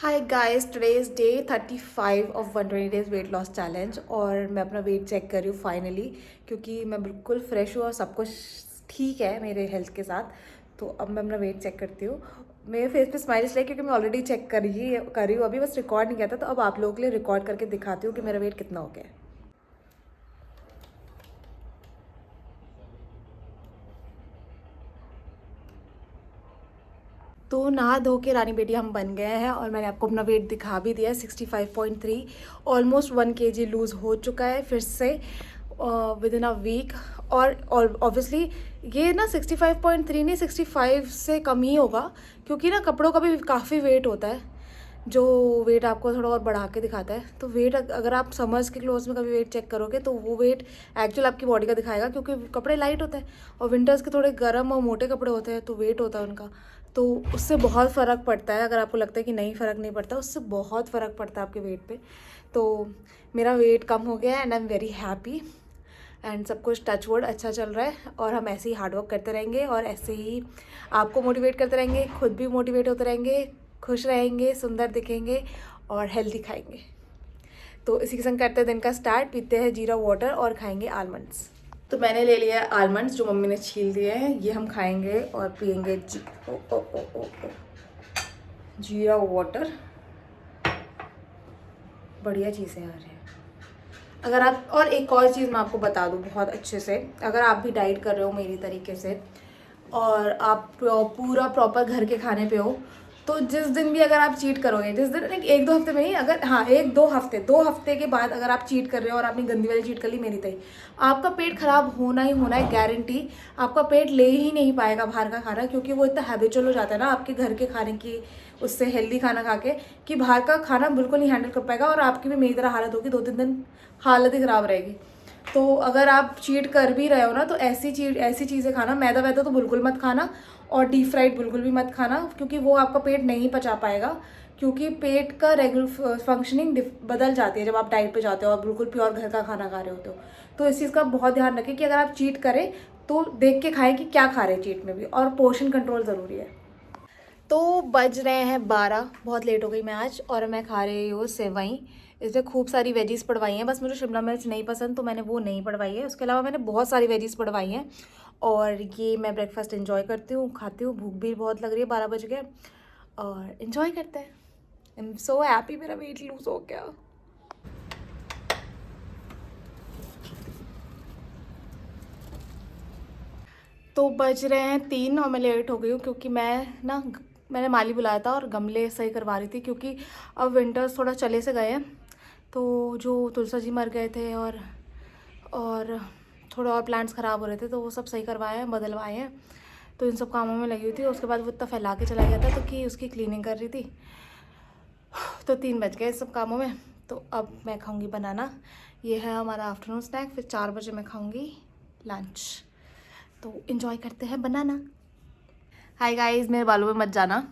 Hi guys, today is day 35 of 120 days weight loss challenge और मैं अपना wait check कर रही हूँ फाइनली, क्योंकि मैं बिल्कुल फ्रेश हूँ और सब कुछ ठीक है मेरे हेल्थ के साथ। तो अब मैं अपना वेट चेक करती हूँ। मेरे फेस पे स्माइल इसलिए क्योंकि मैं ऑलरेडी चेक कर रही हूँ, अभी बस रिकॉर्ड नहीं किया था। तो अब आप लोगों के लिए रिकॉर्ड करके दिखाती हूँ कि मेरा वेट कितना हो गया है। तो नहा धो के रानी बेटी हम बन गए हैं और मैंने आपको अपना वेट दिखा भी दिया है। 65.3, ऑलमोस्ट 1 kg लूज़ हो चुका है फिर से विद इन अ वीक। और ऑब्वियसली ये ना 65.3 नहीं, 65 से कम ही होगा, क्योंकि ना कपड़ों का भी काफ़ी वेट होता है जो वेट आपको थोड़ा और बढ़ा के दिखाता है। तो वेट अगर आप समर्स के क्लोज में कभी वेट चेक करोगे तो वो वेट एक्चुअल आपकी बॉडी का दिखाएगा, क्योंकि कपड़े लाइट होते हैं और विंटर्स के थोड़े गर्म और मोटे कपड़े होते हैं तो वेट होता है उनका। तो उससे बहुत फ़र्क पड़ता है। अगर आपको लगता है कि नहीं, फ़र्क नहीं पड़ता, उससे बहुत फ़र्क पड़ता है आपके वेट पे। तो मेरा वेट कम हो गया and I am very happy and सब कुछ टच वुड अच्छा चल रहा है। और हम ऐसे ही हार्डवर्क करते रहेंगे और ऐसे ही आपको मोटिवेट करते रहेंगे, खुद भी मोटिवेट होते रहेंगे, खुश रहेंगे, सुंदर दिखेंगे और हेल्दी खाएंगे। तो इसी के संग करते हैं दिन का स्टार्ट। पीते हैं जीरा वाटर और खाएंगे आलमंड्स। तो मैंने ले लिया आलमंड्स जो मम्मी ने छील दिए हैं, ये हम खाएंगे और पियेंगे ओ, ओ, ओ, ओ, ओ, जीरा वाटर। बढ़िया चीज़ है यार। अगर आप, और एक और चीज़ मैं आपको बता दूँ बहुत अच्छे से, अगर आप भी डाइट कर रहे हो मेरी तरीके से और आप पूरा प्रॉपर घर के खाने पे हो, तो जिस दिन भी अगर आप चीट करोगे, जिस दिन एक दो हफ्ते में ही, अगर हाँ एक दो हफ्ते के बाद अगर आप चीट कर रहे हो और आपने गंदी वाली चीट कर ली मेरी तरह, आपका पेट खराब होना ही होना है, गारंटी। आपका पेट ले ही नहीं पाएगा बाहर का खाना, क्योंकि वो इतना हैबिचुअल हो जाता है ना आपके घर के खाने की, उससे हेल्दी खाना खा के, कि बाहर का खाना बिल्कुल नहीं हैंडल कर पाएगा और आपकी भी मेरी तरह हालत होगी, 2-3 दिन हालत ही ख़राब रहेगी। तो अगर आप चीट कर भी रहे हो ना, तो ऐसी चीज़ें खाना, मैदा वैदा तो बिल्कुल मत खाना और डीप फ्राइड बिल्कुल भी मत खाना, क्योंकि वो आपका पेट नहीं पचा पाएगा। क्योंकि पेट का रेगुलर फंक्शनिंग बदल जाती है जब आप डाइट पे जाते हो और बिल्कुल प्योर घर का खाना खा रहे होते हो। तो इस चीज़ का बहुत ध्यान रखें कि अगर आप चीट करें तो देख के खाएं कि क्या खा रहे हैं चीट में भी, और पोर्शन कंट्रोल ज़रूरी है। तो बज रहे हैं 12, बहुत लेट हो गई मैं आज, और मैं खा रही हूँ सेवई। इसमें खूब सारी वेजीज पड़वाई हैं, बस मुझे शिमला मिर्च नहीं पसंद तो मैंने वो नहीं पड़वाई है। उसके अलावा मैंने बहुत सारी वेजीज पड़वाई हैं और ये मैं ब्रेकफास्ट एंजॉय करती हूँ, खाती हूँ। भूख भी बहुत लग रही है, 12 बज गए, और एंजॉय करते हैं। आई एम सो हैप्पी, मेरा वेट लूज हो गया। तो बज रहे हैं 3 और मैं लेट हो गई हूँ, क्योंकि मैंने माली बुलाया था और गमले सही करवा रही थी, क्योंकि अब विंटर्स थोड़ा चले से गए हैं। तो जो तुलसा जी मर गए थे और थोड़े और प्लांट्स ख़राब हो रहे थे, तो वो सब सही करवाए हैं, बदलवाए हैं। तो इन सब कामों में लगी हुई थी। उसके बाद वो इतना फैला के चला गया था तो कि उसकी क्लीनिंग कर रही थी। तो 3 बज गए इस सब कामों में। तो अब मैं खाऊंगी बनाना। ये है हमारा आफ्टरनून स्नैक। फिर 4 बजे मैं खाऊंगी लंच। तो इन्जॉय करते हैं बनाना। हाय गाइस, मेरे बालों में मत जाना।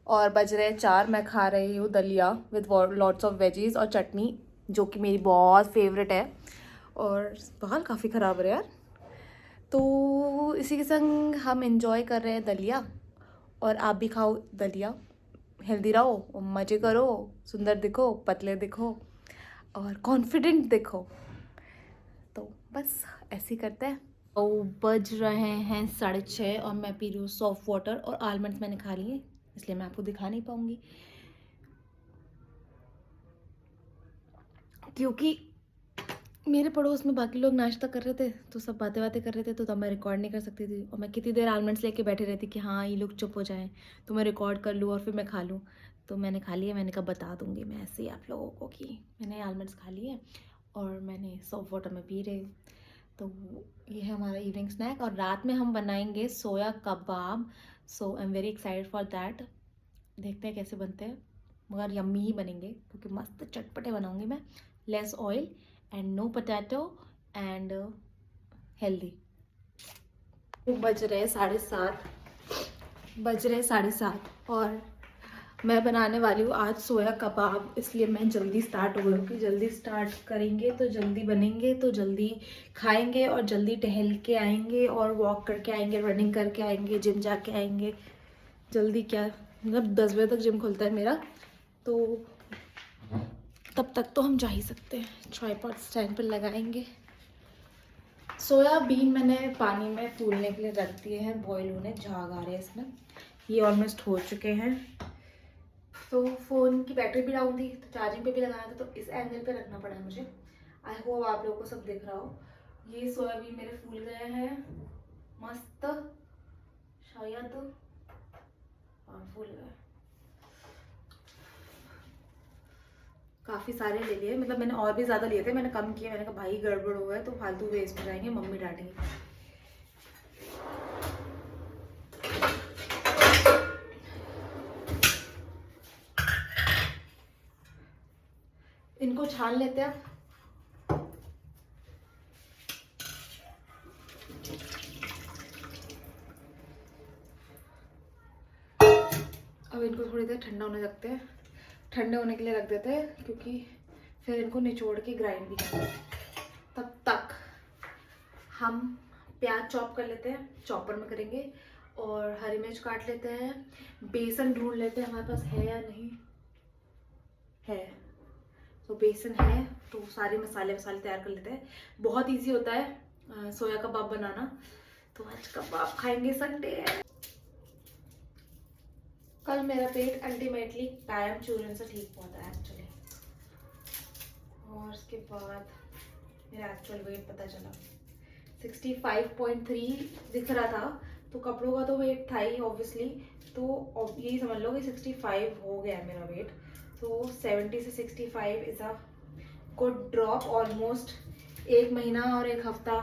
और बज रहे हैं 4, मैं खा रही हूँ दलिया विद लॉट्स ऑफ वेजीज और चटनी, जो कि मेरी बहुत फेवरेट है। और बाल काफ़ी ख़राब है यार। तो इसी के संग हम इंजॉय कर रहे हैं दलिया, और आप भी खाओ दलिया, हेल्दी रहो, मज़े करो, सुंदर दिखो, पतले दिखो और कॉन्फिडेंट दिखो। तो बस ऐसे ही करते हैं। तो बज रहे हैं 6:30 और मैं पी रही हूँ सॉफ्ट वाटर, और आलमंड्स मैंने खा लिए, इसलिए मैं आपको दिखा नहीं पाऊंगी, क्योंकि मेरे पड़ोस में बाकी लोग नाश्ता कर रहे थे तो सब बातें बातें कर रहे थे, तो तब मैं रिकॉर्ड नहीं कर सकती थी। और मैं कितनी देर आलमंड्स लेके बैठी रहती कि हाँ ये लोग चुप हो जाएं तो मैं रिकॉर्ड कर लूँ और फिर मैं खा लूँ। तो मैंने खा लिया, मैंने कहा बता दूँगी मैं ऐसे ही आप लोगों को कि मैंने आलमंड्स खा लिए और मैंने सॉफ्ट वाटर में पी रहे। तो ये है हमारा इवनिंग स्नैक। और रात में हम बनाएंगे सोया कबाब। So I am very excited for that. देखते हैं कैसे बनते हैं, मगर यम्मी ही बनेंगे क्योंकि मस्त चटपटे बनाऊंगी मैं। Less oil and no potato and healthy. बज रहे 7:30, और मैं बनाने वाली हूँ आज सोया कबाब, इसलिए मैं जल्दी स्टार्ट हो गई कि जल्दी स्टार्ट करेंगे तो जल्दी बनेंगे, तो जल्दी खाएंगे और जल्दी टहल के आएंगे और वॉक करके आएंगे, रनिंग करके आएंगे, जिम जाके आएंगे। जल्दी क्या, मतलब 10 बजे तक जिम खुलता है मेरा, तो तब तक तो हम जा ही सकते हैं। ट्राइपॉड स्टैंड पर लगाएंगे। सोयाबीन मैंने पानी में फूलने के लिए रख दिए हैं, बॉईल होने, झाग आ रहे हैं इसमें, ये ऑलमोस्ट हो चुके हैं। तो फ़ोन की बैटरी भी डाउन थी तो चार्जिंग पे भी लगाना था, तो इस एंगल पे रखना पड़ा मुझे। आई होप आप लोगों को सब दिख रहा हो। ये सोयाबीन मेरे फूल गए हैं मस्त, शायद, हाँ फूल गए। काफ़ी सारे ले लिए, मतलब मैंने और भी ज़्यादा लिए थे, मैंने कम किए। मैंने कहा भाई गड़बड़ हो गया तो फालतू वेस्ट हो जाएंगे, मम्मी डांटेंगी। इनको छान लेते हैं। अब इनको थोड़ी देर ठंडा होने रखते हैं, ठंडे होने के लिए रख देते हैं, क्योंकि फिर इनको निचोड़ के ग्राइंड भी करते हैं। तब तक हम प्याज चॉप कर लेते हैं, चॉपर में करेंगे, और हरी मिर्च काट लेते हैं। बेसन ढूंढ लेते हैं हमारे पास है या नहीं है। तो बेसन है तो सारे मसाले तैयार कर लेते हैं। बहुत इजी होता है सोया कबाब बनाना। तो आज कबाब खाएंगे, संडे है। कल मेरा पेट अल्टीमेटली कायम चूरन से ठीक हुआ था एक्चुअली, और उसके बाद मेरा एक्चुअल वेट पता चला 65.3 दिख रहा था। तो कपड़ों का तो वेट था ही ऑब्वियसली, तो यही समझ लो कि 65 हो गया है मेरा वेट। तो 70 से 65 is a good drop, almost 1 महीना और 1 हफ्ता,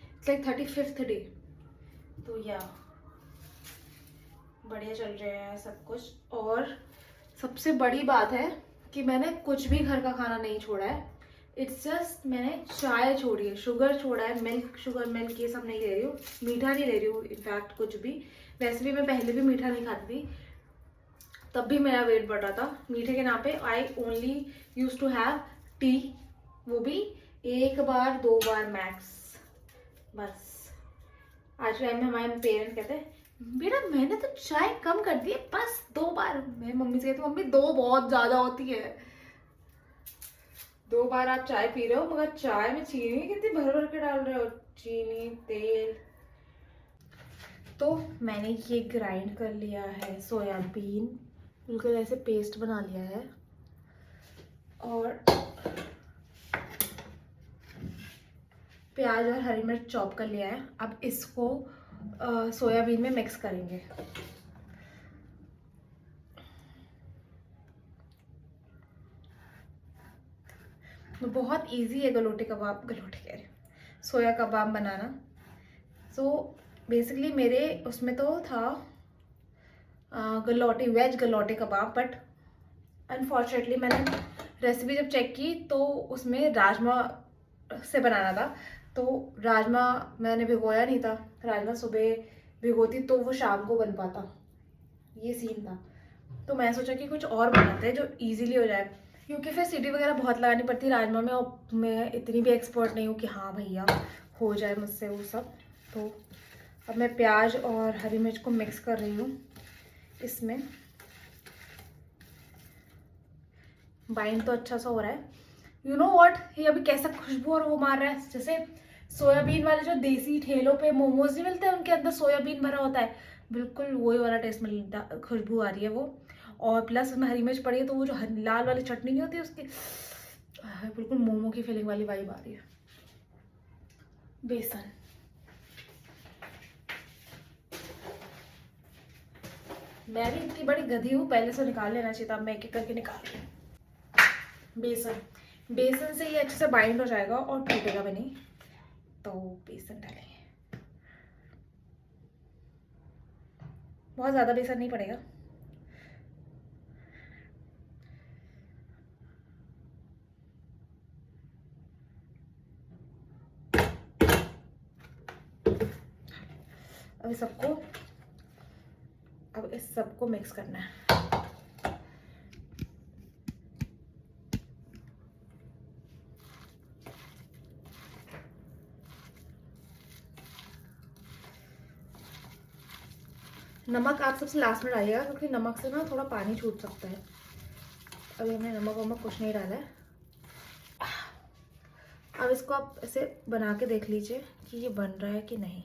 इट्स लाइक 35th डे। तो या बढ़िया चल रहा है सब कुछ। और सबसे बड़ी बात है कि मैंने कुछ भी घर का खाना नहीं छोड़ा है। इट्स जस्ट मैंने चाय छोड़ी है, शुगर छोड़ा है, मिल्क, शुगर मिल्क ये सब नहीं ले रही हूँ, मीठा नहीं ले रही हूँ इनफैक्ट कुछ भी। वैसे भी मैं पहले भी मीठा नहीं खाती थी, तब भी मेरा वेट बढ़ रहा था। मीठे के नाम पे I only use to have tea, वो भी 1 बार 2 बार मैक्स, बस। आज टाइम में हमारे पेरेंट्स कहते हैं बेटा मैंने तो चाय कम कर दी है, बस 2 बार। मैं मम्मी से कहती हूँ मम्मी 2 बहुत ज्यादा होती है, 2 बार आप चाय पी रहे हो, मगर चाय में चीनी कितनी भर भर के डाल रहे हो, चीनी तेल। तो मैंने ये ग्राइंड कर लिया है सोयाबीन, बिल्कुल ऐसे पेस्ट बना लिया है, और प्याज और हरी मिर्च चॉप कर लिया है। अब इसको सोयाबीन में मिक्स करेंगे। तो बहुत इजी है गलोटे कह रहे हैं, सोया कबाब बनाना। सो बेसिकली मेरे उसमें तो था गलोटे, वेज गलोटे कबाब, बट अनफॉर्चुनेटली मैंने रेसिपी जब चेक की तो उसमें राजमा से बनाना था। तो राजमा मैंने भिगोया नहीं था, राजमा सुबह भिगोती तो वो शाम को बन पाता, ये सीन था। तो मैं सोचा कि कुछ और बनाते हैं जो इजीली हो जाए, क्योंकि फिर सीटी वगैरह बहुत लगानी पड़ती है राजमा में, और मैं इतनी भी एक्सपर्ट नहीं हूँ कि हाँ भैया हो जाए मुझसे वो सब। तो अब मैं प्याज और हरी मिर्च को मिक्स कर रही हूँ इसमें। बाइंड तो अच्छा सा हो रहा है। यू नो व्हाट, ये अभी कैसा खुशबू और वो मार रहा है, जैसे सोयाबीन वाले जो देसी ठेलों पे मोमोज नहीं मिलते हैं उनके अंदर सोयाबीन भरा होता है, बिल्कुल वही वाला टेस्ट में खुशबू आ रही है वो। और प्लस उसमें हरी मिर्च पड़ी है, तो वो जो लाल वाली चटनी नहीं होती है उसकी, बिल्कुल मोमो की फीलिंग वाली वाइब आ रही है। बेसन, मैं भी इतनी बड़ी गधी हूँ, पहले से निकाल लेना चाहिए था, मैं एक एक करके निकाल रही हूँ। बेसन से ये अच्छे से बाइंड हो जाएगा और टूटेगा भी नहीं। तो बेसन डालेंगे, बहुत ज़्यादा बेसन नहीं पड़ेगा। अब इस सबको मिक्स करना है। नमक आप सबसे लास्ट में डालिएगा, क्योंकि नमक से ना थोड़ा पानी छूट सकता है। अभी हमने नमक वमक कुछ नहीं डाला है। अब इसको आप ऐसे बना के देख लीजिए कि ये बन रहा है कि नहीं,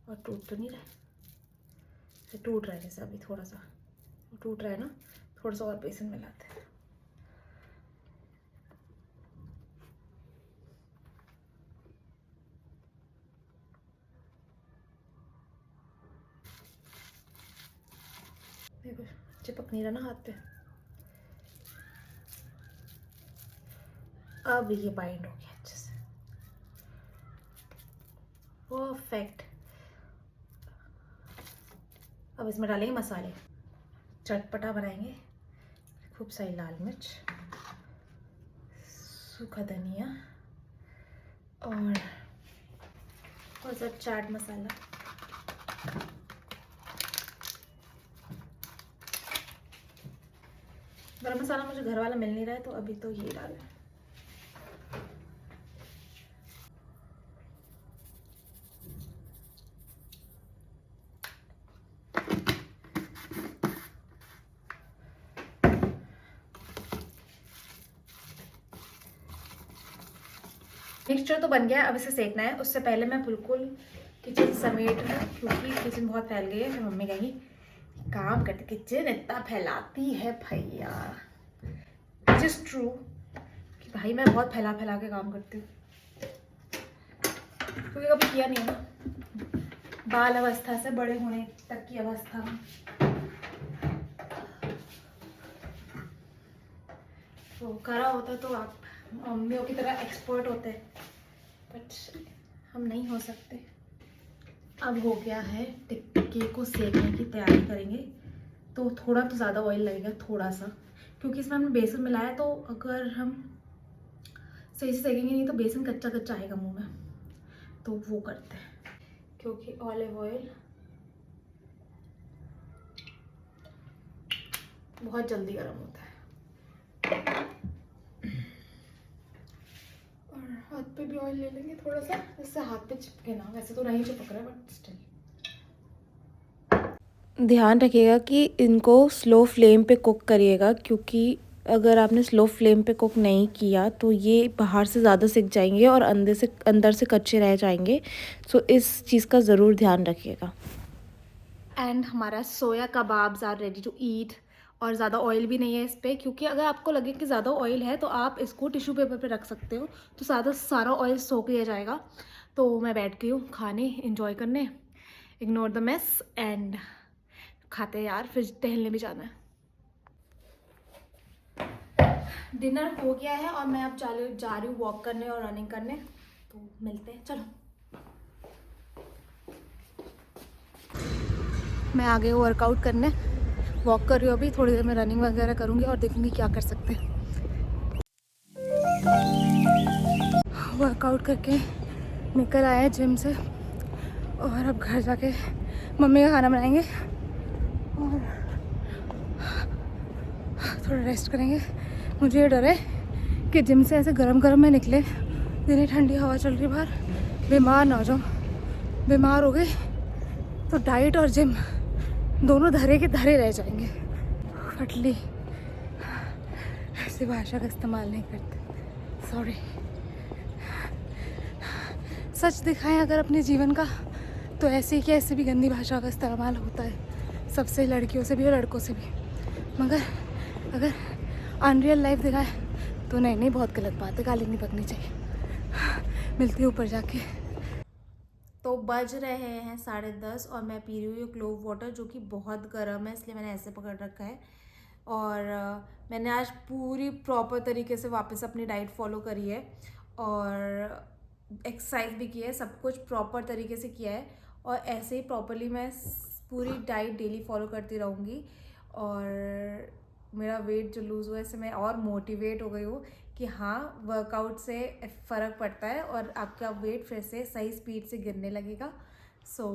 और टूट तो नहीं रहा है। टूट रहा है जैसे अभी थोड़ा सा टूट रहा है ना, थोड़ा सा और बेसन मिलाते हैं। देखो चिपक नहीं रहा ना हाथ पे। अब ये बाइंड हो गया अच्छे से, परफेक्ट। अब इसमें डालेंगे मसाले, चटपटा बनाएंगे। खूब सारी लाल मिर्च, सूखा धनिया और सब चाट मसाला। गरम मसाला मुझे घर वाला मिल नहीं रहा है तो अभी तो ये डालें। मिक्सचर तो बन गया है, अब इसे सेकना है। उससे पहले मैं बिल्कुल किचन समेट लूँ क्योंकि किचन बहुत फैल गई है। फिर मम्मी कहेंगी काम करते किचन इतना फैलाती है भैया। इट इज ट्रू कि भाई मैं बहुत फैला फैला के काम करती हूँ क्योंकि कभी किया नहीं है ना, बाल अवस्था से बड़े होने तक की अवस्था में। तो करा होता तो आप मम्मियों की तरह एक्सपर्ट होते, बट हम नहीं हो सकते। अब हो गया है, टिक्के को सेकने की तैयारी करेंगे। तो थोड़ा तो ज़्यादा ऑयल लगेगा, थोड़ा सा, क्योंकि इसमें हमने बेसन मिलाया। तो अगर हम सही से सेकेंगे नहीं तो बेसन कच्चा कच्चा आएगा मुंह में, तो वो करते हैं। क्योंकि ऑलिव ऑयल बहुत जल्दी गर्म होता है। और हाथ पे भी ऑयल ले लेंगे थोड़ा सा, जिससे हाथ पे चिपके ना। वैसे तो नहीं चिपक रहा है बट स्टिल। ध्यान रखिएगा कि इनको स्लो फ्लेम पे कुक करिएगा, क्योंकि अगर आपने स्लो फ्लेम पे कुक नहीं किया तो ये बाहर से ज़्यादा सिक जाएंगे और अंदर से कच्चे रह जाएंगे। सो इस चीज़ का ज़रूर ध्यान रखिएगा। एंड हमारा soya kebabs are ready to eat. और ज़्यादा ऑयल भी नहीं है इस पर, क्योंकि अगर आपको लगे कि ज़्यादा ऑयल है तो आप इसको टिश्यू पेपर पे रख सकते हो, तो सारा ऑयल सोख लिया जाएगा। तो मैं बैठ गई हूँ खाने, इंजॉय करने, इग्नोर द मेस, एंड खाते हैं यार, फिर टहलने भी जाना है। डिनर हो गया है और मैं अब जा रही हूँ वॉक करने और रनिंग करने। तो मिलते हैं, चलो। मैं आ गई हूँ वर्कआउट करने, वॉक कर रही हूँ अभी। थोड़ी देर में रनिंग वगैरह करूँगी और देखूँगी क्या कर सकते हैं। वर्कआउट करके निकल आए हैं जिम से, और अब घर जाके मम्मी का खाना बनाएंगे और थोड़ा रेस्ट करेंगे। मुझे ये डर है कि जिम से ऐसे गरम गरम में निकले, इतनी ठंडी हवा चल रही बाहर, बीमार ना हो जाऊँ। बीमार हो गए तो डाइट और जिम दोनों धरे के धरे रह जाएंगे। फटली ऐसी भाषा का इस्तेमाल नहीं करते, सॉरी। सच दिखाएं अगर अपने जीवन का, तो ऐसे की ऐसे भी गंदी भाषा का इस्तेमाल होता है सबसे, लड़कियों से भी और लड़कों से भी। मगर अगर अनरियल लाइफ दिखाए तो नहीं, बहुत गलत बात है, गाली नहीं बकनी चाहिए। मिलती हूँ ऊपर जाके। तो बज रहे हैं 10:30 और मैं पी रही हूँ क्लोव वाटर, जो कि बहुत गर्म है, इसलिए मैंने ऐसे पकड़ रखा है। और मैंने आज पूरी प्रॉपर तरीके से वापस अपनी डाइट फॉलो करी है और एक्सरसाइज भी की है, सब कुछ प्रॉपर तरीके से किया है। और ऐसे ही प्रॉपरली मैं पूरी डाइट डेली फॉलो करती रहूँगी। और मेरा वेट जो लूज़ हुआ है, इससे मैं और मोटिवेट हो गई हूँ कि हाँ, वर्कआउट से फ़र्क पड़ता है और आपका वेट फिर से सही स्पीड से गिरने लगेगा। सो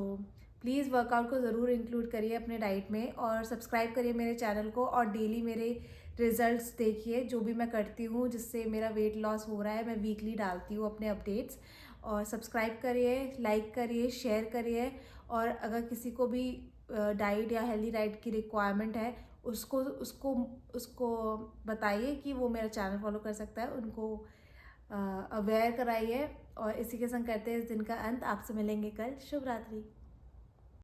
प्लीज़ वर्कआउट को ज़रूर इंक्लूड करिए अपने डाइट में, और सब्सक्राइब करिए मेरे चैनल को, और डेली मेरे रिजल्ट्स देखिए जो भी मैं करती हूँ जिससे मेरा वेट लॉस हो रहा है। मैं वीकली डालती हूँ अपने अपडेट्स। और सब्सक्राइब करिए, लाइक करिए, शेयर करिए। और अगर किसी को भी डाइट या हेल्दी डाइट की रिक्वायरमेंट है उसको उसको उसको बताइए कि वो मेरा चैनल फॉलो कर सकता है, उनको अवेयर कराइए। और इसी के संग करते हैं इस दिन का अंत। आपसे मिलेंगे कल। शुभ रात्रि।